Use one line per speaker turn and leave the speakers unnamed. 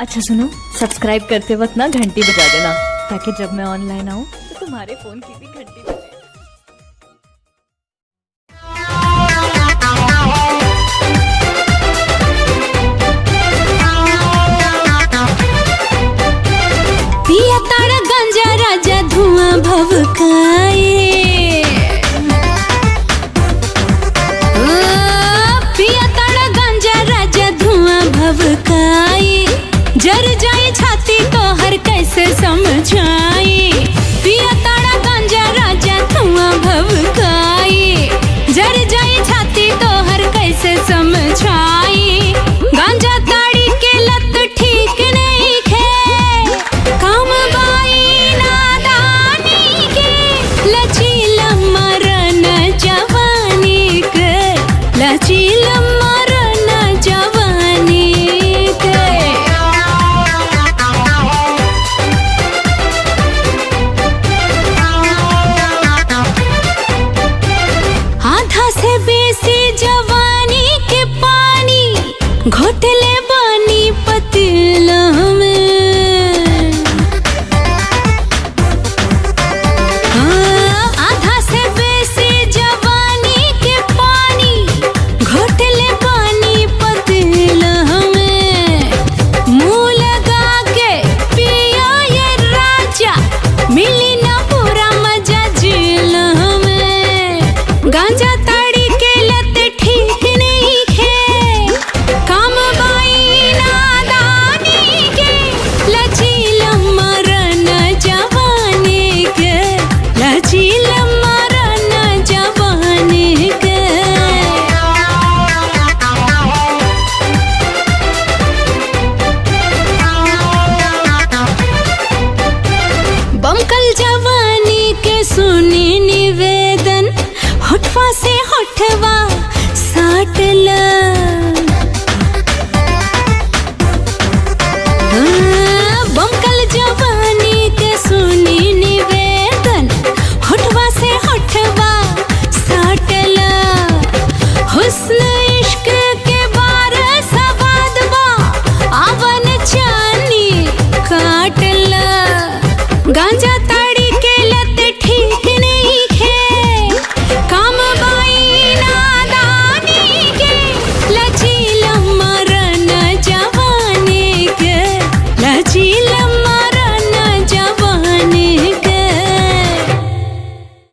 अच्छा सुनो, सब्सक्राइब करते वक्त ना घंटी बजा देना, ताकि जब मैं ऑनलाइन आऊँ तो तुम्हारे फोन की भी घंटी बजे।
पिया तारा गंजा राजा धुआं भभकाए, पिया तारा गंजा राजा धुआं भभकाए, जर जाए छाती तो हर कैसे समझाए। पिया तारा गंजा राजा धुआं भभकाए, जर जाए छाती तो हर कैसे समझाए। गांजा ताड़ी के लत ठीक नहीं खे, काम बाई नादानी के, लचीला मरन जवानी के, लचीला मरन जवानी के। आधा से बेसी जवानी के पानी घोटले बानी पतिला